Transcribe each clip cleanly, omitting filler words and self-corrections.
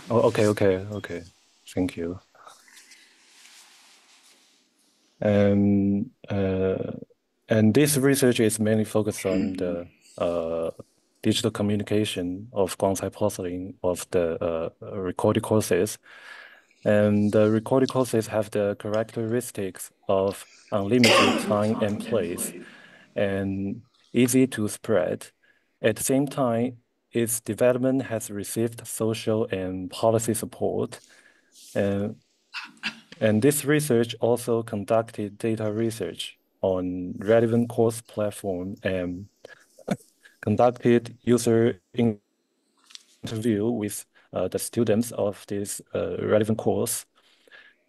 Oh, okay. Thank you. And uh, and this research is mainly focused on the digital communication of Guangsai porcelain of the recorded courses. And the recorded courses have the characteristics of unlimited time and place and easy to spread. At the same time, its development has received social and policy support. And, and this research also conducted data research on relevant course platform and conducted user interview with the students of this relevant course.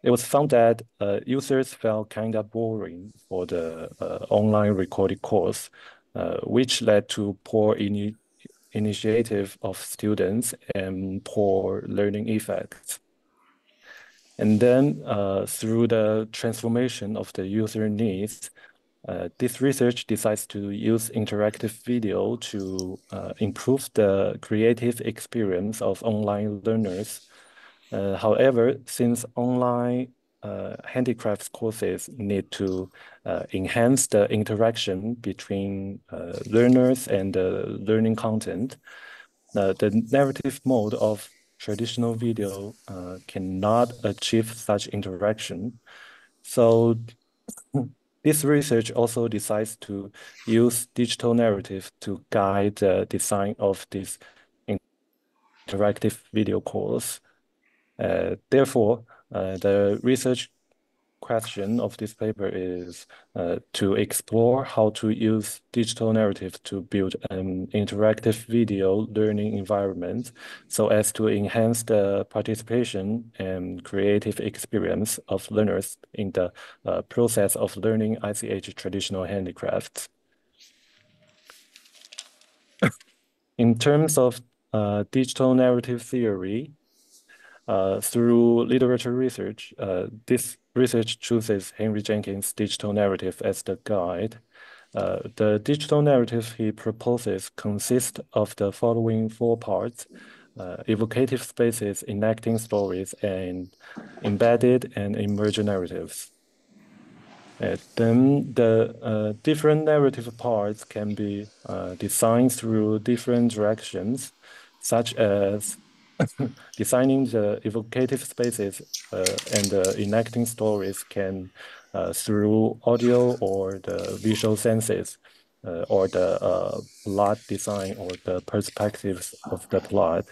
It was found that users felt kind of boring for the online recorded course, which led to poor initiative of students and poor learning effects. And then through the transformation of the user needs, this research decides to use interactive video to improve the creative experience of online learners. However, since online handicrafts courses need to enhance the interaction between learners and the learning content, the narrative mode of traditional video cannot achieve such interaction. So this research also decides to use digital narrative to guide the design of this interactive video course. Therefore, the research question of this paper is to explore how to use digital narrative to build an interactive video learning environment so as to enhance the participation and creative experience of learners in the process of learning ICH traditional handicrafts. In terms of digital narrative theory, through literature research, this research chooses Henry Jenkins' digital narrative as the guide. The digital narrative he proposes consists of the following four parts: evocative spaces, enacting stories, and embedded and emergent narratives. Then the different narrative parts can be designed through different directions, such as designing the evocative spaces and enacting stories can through audio or the visual senses or the plot design or the perspectives of the plot.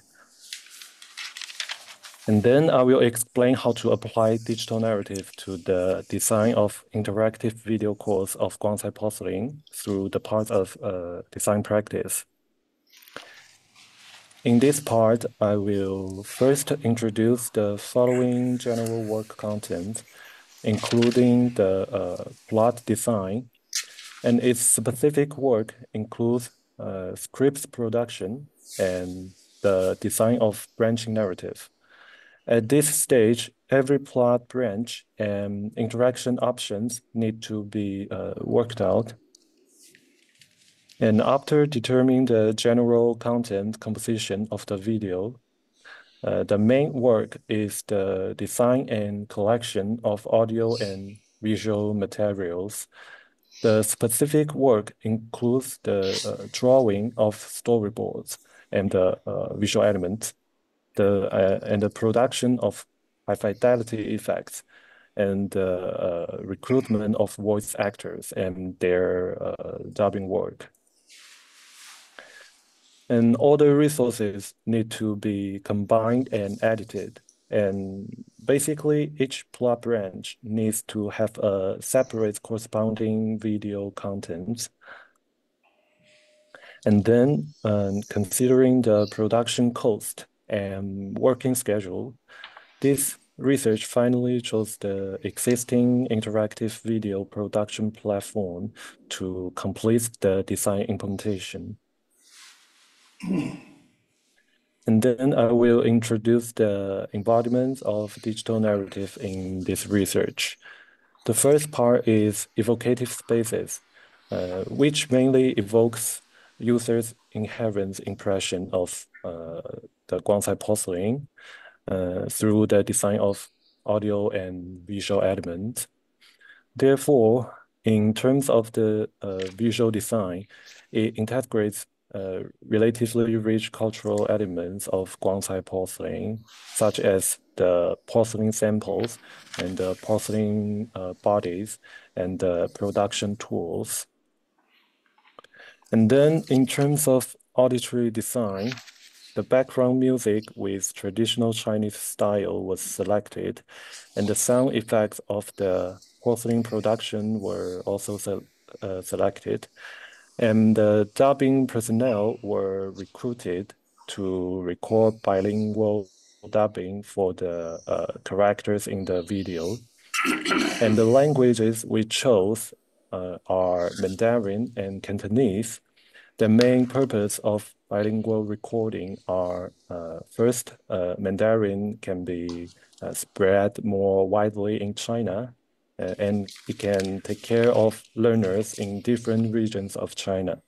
And then I will explain how to apply digital narrative to the design of interactive video course of Guangsai porcelain through the part of design practice. In this part, I will first introduce the following general work content, including the plot design, and its specific work includes scripts production and the design of branching narrative. At this stage, every plot branch and interaction options need to be worked out. And after determining the general content composition of the video, the main work is the design and collection of audio and visual materials. The specific work includes the drawing of storyboards and the visual elements, and the production of high fidelity effects, and the recruitment of voice actors and their dubbing work. And all the resources need to be combined and edited. And basically, each plot branch needs to have a separate corresponding video content. And then, considering the production cost and working schedule, this research finally chose the existing interactive video production platform to complete the design implementation. And then I will introduce the embodiments of digital narrative in this research. The first part is evocative spaces, which mainly evokes users' inherent impression of the Guangsai porcelain through the design of audio and visual elements. Therefore, in terms of the visual design, it integrates relatively rich cultural elements of Guangsai porcelain, such as the porcelain samples and the porcelain bodies and the production tools. And then in terms of auditory design, the background music with traditional Chinese style was selected, and the sound effects of the porcelain production were also selected. And the dubbing personnel were recruited to record bilingual dubbing for the characters in the video. And the languages we chose are Mandarin and Cantonese. The main purpose of bilingual recording are first, Mandarin can be spread more widely in China, and it can take care of learners in different regions of China.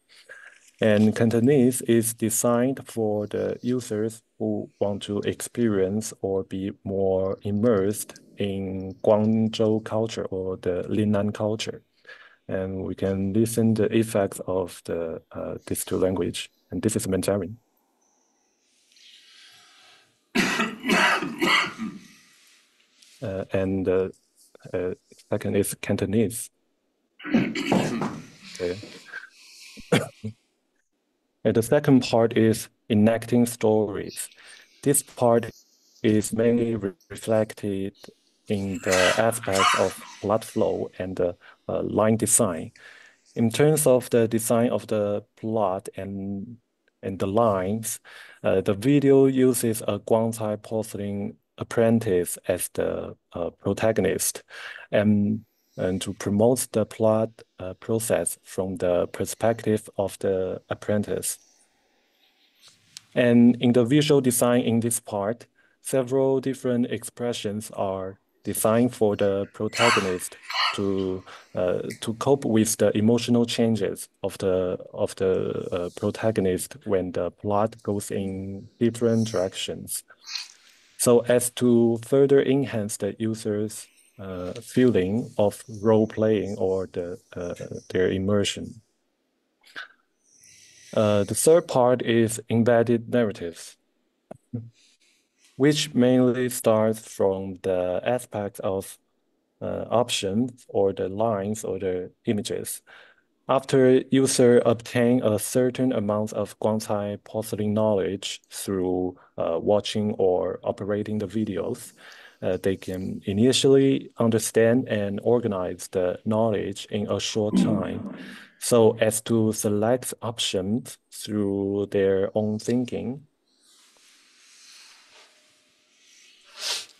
And Cantonese is designed for the users who want to experience or be more immersed in Guangzhou culture or the Linnan culture. And we can listen the effects of the these two language. And this is Mandarin. And the second is Cantonese. Okay. And the second part is enacting stories. This part is mainly reflected in the aspects of plot flow and the line design. In terms of the design of the plot and the lines, the video uses a Guangsai porcelain apprentice as the protagonist, and to promote the plot process from the perspective of the apprentice. And in the visual design in this part, several different expressions are designed for the protagonist to cope with the emotional changes of the protagonist when the plot goes in different directions, so as to further enhance the user's feeling of role playing or their immersion. The third part is embedded narratives, which mainly starts from the aspect of options or the lines or the images. After user obtain a certain amount of Guangsai porcelain knowledge through watching or operating the videos, they can initially understand and organize the knowledge in a short time, so as to select options through their own thinking.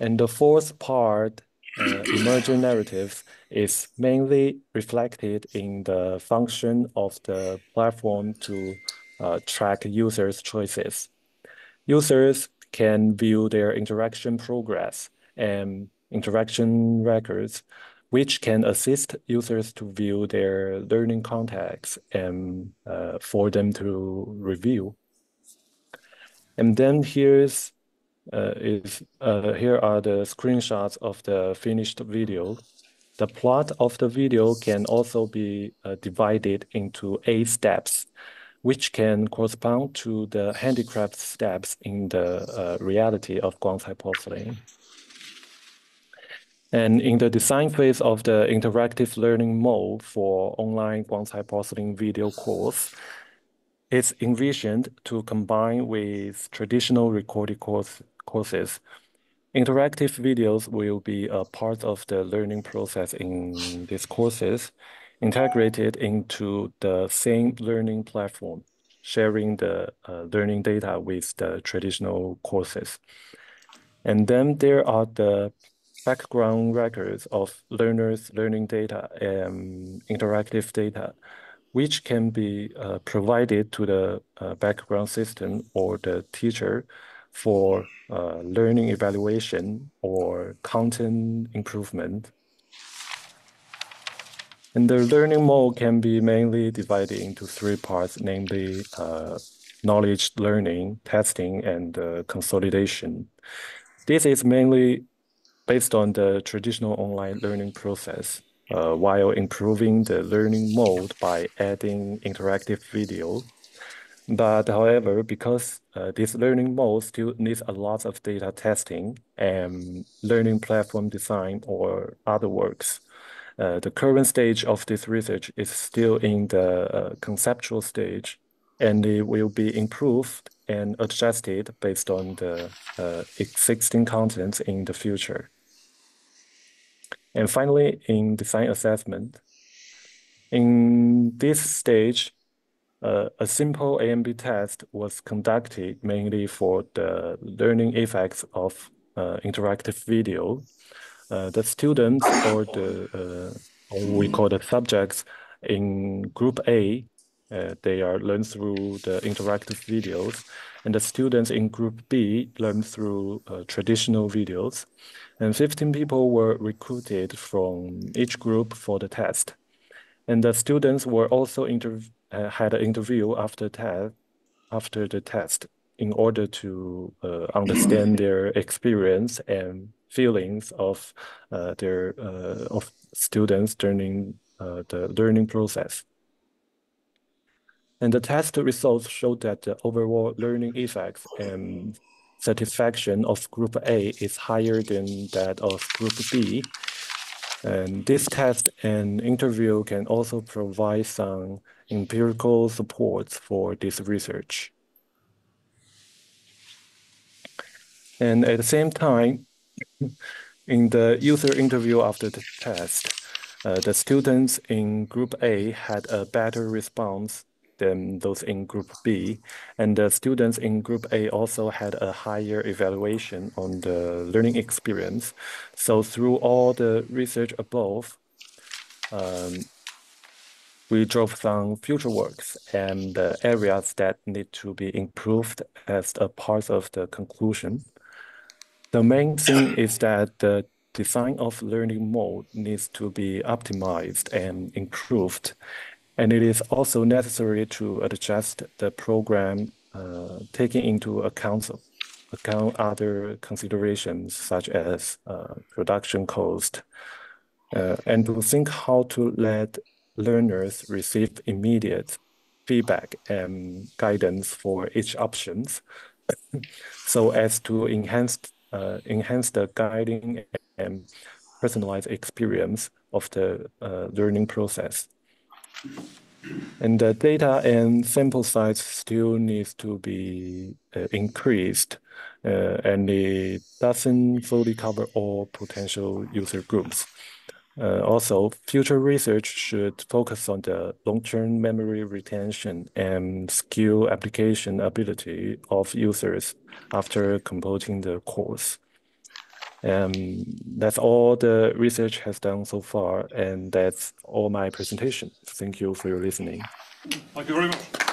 And the fourth part, emergent narratives, is mainly reflected in the function of the platform to track users' choices. Users can view their interaction progress and interaction records, which can assist users to view their learning context and for them to review. And then here are the screenshots of the finished video. The plot of the video can also be divided into 8 steps, which can correspond to the handicraft steps in the reality of Guangsai porcelain. And in the design phase of the interactive learning mode for online Guangsai porcelain video course, it's envisioned to combine with traditional recorded courses. Interactive videos will be a part of the learning process in these courses, integrated into the same learning platform, sharing the learning data with the traditional courses. And then there are the background records of learners' learning data and interactive data, which can be provided to the background system or the teacher for learning evaluation or content improvement. And the learning mode can be mainly divided into 3 parts, namely knowledge learning, testing, and consolidation. This is mainly based on the traditional online learning process, while improving the learning mode by adding interactive video. But however, because this learning mode still needs a lot of data testing and learning platform design or other works, the current stage of this research is still in the conceptual stage, and it will be improved and adjusted based on the existing contents in the future. And finally, in design assessment, in this stage, a simple A/B test was conducted mainly for the learning effects of interactive video. The students or we call the subjects in group A, they are learned through the interactive videos, and the students in group B learn through traditional videos. And 15 people were recruited from each group for the test. And the students were also had an interview after the test in order to understand their experience and feelings of their of students during the learning process. And the test results showed that the overall learning effects and satisfaction of Group A is higher than that of Group B. And this test and interview can also provide some empirical supports for this research. And at the same time, in the user interview after the test, the students in Group A had a better response than those in Group B, and the students in Group A also had a higher evaluation on the learning experience. So through all the research above, we drove some future works and the areas that need to be improved as a part of the conclusion. The main thing is that the design of learning mode needs to be optimized and improved. And it is also necessary to adjust the program, taking into account other considerations such as production cost, and to think how to let learners receive immediate feedback and guidance for each options, so as to enhance the guiding and personalized experience of the learning process. And the data and sample size still needs to be increased, and it doesn't fully cover all potential user groups. Also, future research should focus on the long-term memory retention and skill application ability of users after completing the course. That's all the research has done so far, and that's all my presentation. Thank you for your listening. Thank you very much.